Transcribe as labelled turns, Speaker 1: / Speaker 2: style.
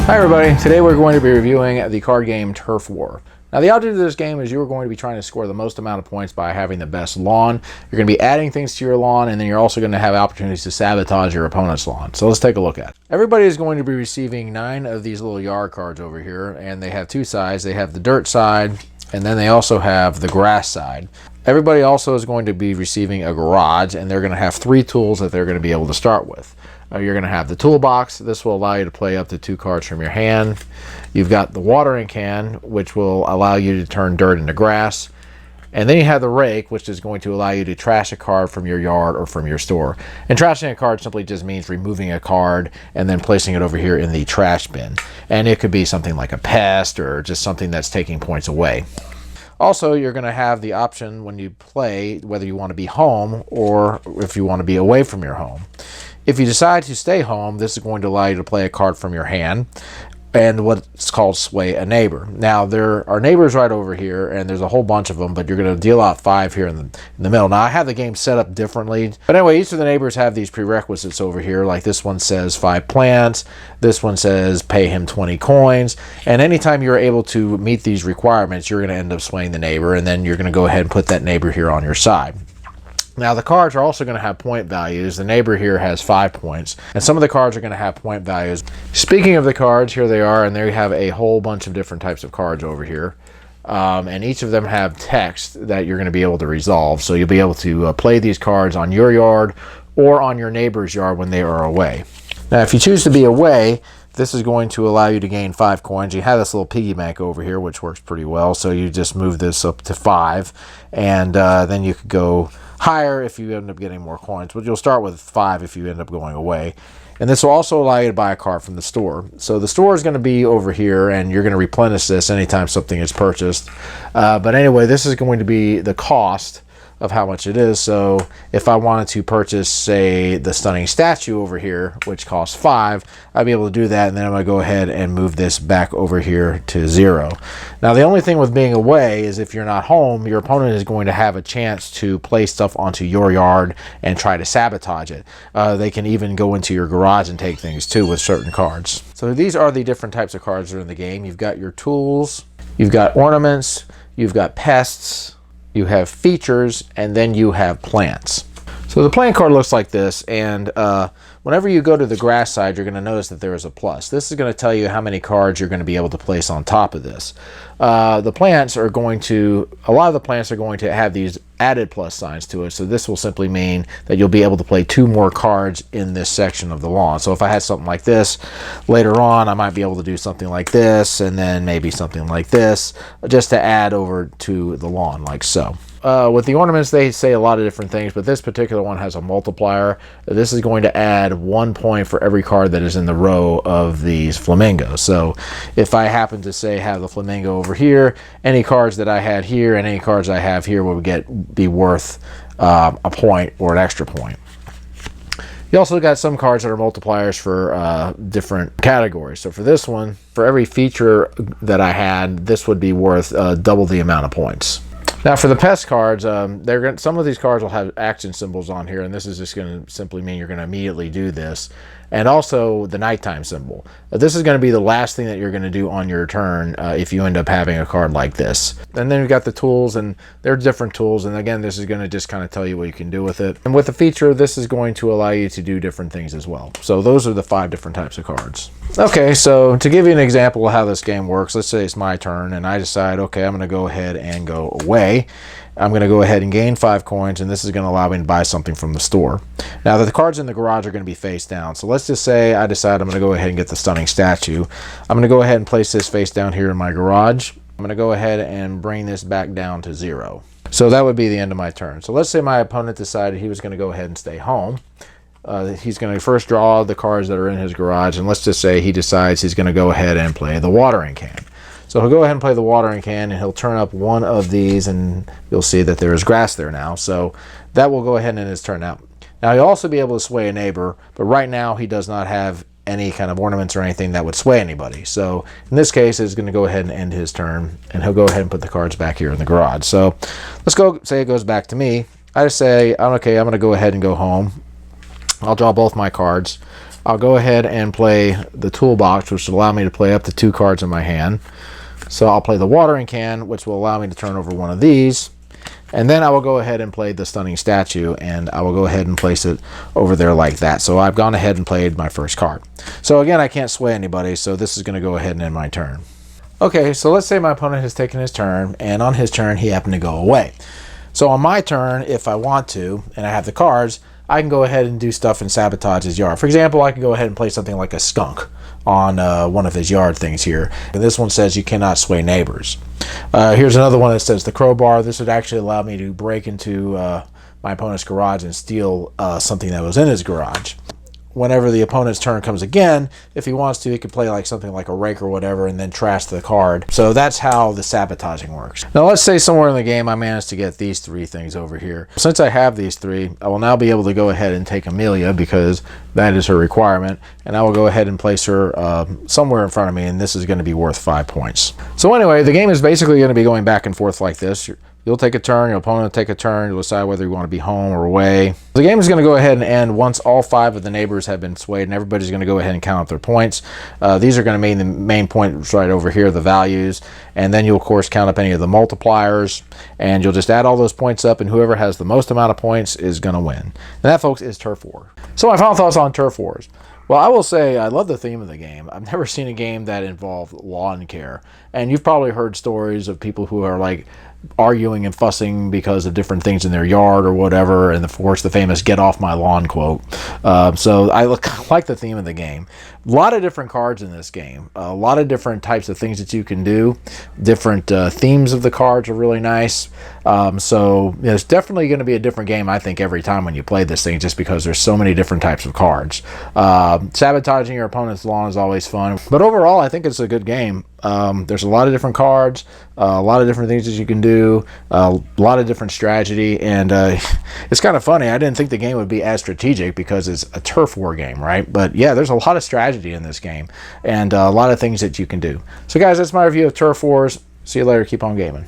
Speaker 1: Hi everybody, today we're going to be reviewing the card game Turf War. Now the object of this game is you're going to be trying to score the most amount of points by having the best lawn. You're going to be adding things to your lawn, and then you're also going to have opportunities to sabotage your opponent's lawn. So let's take a look at it. Everybody is going to be receiving 9 of these little yard cards over here, and they have 2 sides. They have the dirt side, and then they also have the grass side. Everybody also is going to be receiving a garage, and they're going to have 3 tools that they're going to be able to start with. You're going to have the toolbox. This will allow you to play up to 2 cards from your hand. You've got the watering can, which will allow you to turn dirt into grass. And then you have the rake, which is going to allow you to trash a card from your yard or from your store. And trashing a card simply just means removing a card and then placing it over here in the trash bin. And it could be something like a pest or just something that's taking points away. Also, you're going to have the option when you play whether you want to be home or if you want to be away from your home. If you decide to stay home, this is going to allow you to play a card from your hand and what's called sway a neighbor. Now, there are neighbors right over here, and there's a whole bunch of them, but you're going to deal out 5 here in the middle. Now, I have the game set up differently, but anyway, each of the neighbors have these prerequisites over here. Like this one says 5 plants, this one says pay him 20 coins, and anytime you're able to meet these requirements, you're going to end up swaying the neighbor, and then you're going to go ahead and put that neighbor here on your side. Now, the cards are also going to have point values. The neighbor here has 5 points, and some of the cards are going to have point values. Speaking of the cards, here they are, and they have a whole bunch of different types of cards over here. And each of them have text that you're going to be able to resolve. So you'll be able to play these cards on your yard or on your neighbor's yard when they are away. Now, if you choose to be away, this is going to allow you to gain 5 coins. You have this little piggy bank over here, which works pretty well. So you just move this up to 5, and then you could go higher if you end up getting more coins, but you'll start with 5 if you end up going away. And this will also allow you to buy a card from the store. So the store is going to be over here, and you're going to replenish this anytime something is purchased. But anyway, this is going to be the cost of how much it is. So if I wanted to purchase, say, the stunning statue over here, which costs 5, I'd be able to do that, and then I'm going to go ahead and move this back over here to 0. Now, the only thing with being away is if you're not home, your opponent is going to have a chance to play stuff onto your yard and try to sabotage it. They can even go into your garage and take things too with certain cards. So these are the different types of cards that are in the game. You've got your tools, you've got ornaments, you've got pests, you have features, and then you have plants. So the plant card looks like this, and whenever you go to the grass side, you're going to notice that there is a plus. This is going to tell you how many cards you're going to be able to place on top of this. The plants are going to, a lot of the plants are going to have these added plus signs to it, so this will simply mean that you'll be able to play 2 more cards in this section of the lawn. So if I had something like this, later on I might be able to do something like this, and then maybe something like this, just to add over to the lawn, like so. With the ornaments, they say a lot of different things, but this particular one has a multiplier. This is going to add 1 point for every card that is in the row of these flamingos. So if I happen to, say, have the flamingo over here, any cards that I had here and any cards I have here will be worth a point or an extra point. You also got some cards that are multipliers for different categories. So for this one, for every feature that I had, this would be worth double the amount of points. Now for the pest cards, some of these cards will have action symbols on here, and this is just going to simply mean you're going to immediately do this. And also the nighttime symbol. This is going to be the last thing that you're going to do on your turn if you end up having a card like this. And then you've got the tools, and they're different tools, and again, this is going to just kind of tell you what you can do with it. And with the feature, this is going to allow you to do different things as well. So those are the 5 different types of cards. Okay, so to give you an example of how this game works, let's say it's my turn, and I decide, okay, I'm going to go ahead and go away. I'm going to go ahead and gain 5 coins, and this is going to allow me to buy something from the store. Now, the cards in the garage are going to be face down. So let's just say I decide I'm going to go ahead and get the stunning statue. I'm going to go ahead and place this face down here in my garage. I'm going to go ahead and bring this back down to 0. So that would be the end of my turn. So let's say my opponent decided he was going to go ahead and stay home. He's going to first draw the cards that are in his garage, and let's just say he decides he's going to go ahead and play the watering can. So he'll go ahead and play the watering can, and he'll turn up one of these, and you'll see that there is grass there now. So that will go ahead and end his turn out. Now, he'll also be able to sway a neighbor, but right now he does not have any kind of ornaments or anything that would sway anybody. So in this case, it's going to go ahead and end his turn, and he'll go ahead and put the cards back here in the garage. So let's go say it goes back to me. I just say, okay, I'm going to go ahead and go home. I'll draw both my cards. I'll go ahead and play the toolbox, which will allow me to play up to 2 cards in my hand. So I'll play the watering can, which will allow me to turn over one of these. And then I will go ahead and play the stunning statue, and I will go ahead and place it over there like that. So I've gone ahead and played my first card. So again, I can't sway anybody, so this is going to go ahead and end my turn. Okay, so let's say my opponent has taken his turn, and on his turn, he happened to go away. So on my turn, if I want to, and I have the cards, I can go ahead and do stuff and sabotage his yard. For example, I can go ahead and play something like a skunk on one of his yard things here. And this one says you cannot sway neighbors. Here's another one that says the crowbar. This would actually allow me to break into my opponent's garage and steal something that was in his garage. Whenever the opponent's turn comes again, if he wants to, he could play like something like a rake or whatever and then trash the card. So that's how the sabotaging works. Now let's say somewhere in the game I managed to get these 3 things over here. Since I have these 3, I will now be able to go ahead and take Amelia because that is her requirement, and I will go ahead and place her somewhere in front of me, and this is going to be worth 5 points. So anyway, the game is basically going to be going back and forth like this. You'll take a turn, your opponent will take a turn, you'll decide whether you want to be home or away. The game is going to go ahead and end once all 5 of the neighbors have been swayed, and everybody's going to go ahead and count up their points. These are going to mean the main points right over here, the values, and then you'll of course count up any of the multipliers, and you'll just add all those points up, and whoever has the most amount of points is going to win. And that, folks, is Turf War. So my final thoughts on Turf Wars. Well, I will say I love the theme of the game. I've never seen a game that involved lawn care. And you've probably heard stories of people who are like arguing and fussing because of different things in their yard or whatever, and of course the famous "get off my lawn" quote. So I like the theme of the game. A lot of different cards in this game, a lot of different types of things that you can do. Different themes of the cards are really nice. So it's definitely going to be a different game, I think, every time when you play this thing, just because there's so many different types of cards. Sabotaging your opponent's lawn is always fun, but overall I think it's a good game. There's a lot of different cards, a lot of different things that you can do, a lot of different strategy, and it's kind of funny. I didn't think the game would be as strategic because it's a turf war game, right? But yeah, there's a lot of strategy in this game, and a lot of things that you can do. So guys, that's my review of Turf Wars. See you later. Keep on gaming.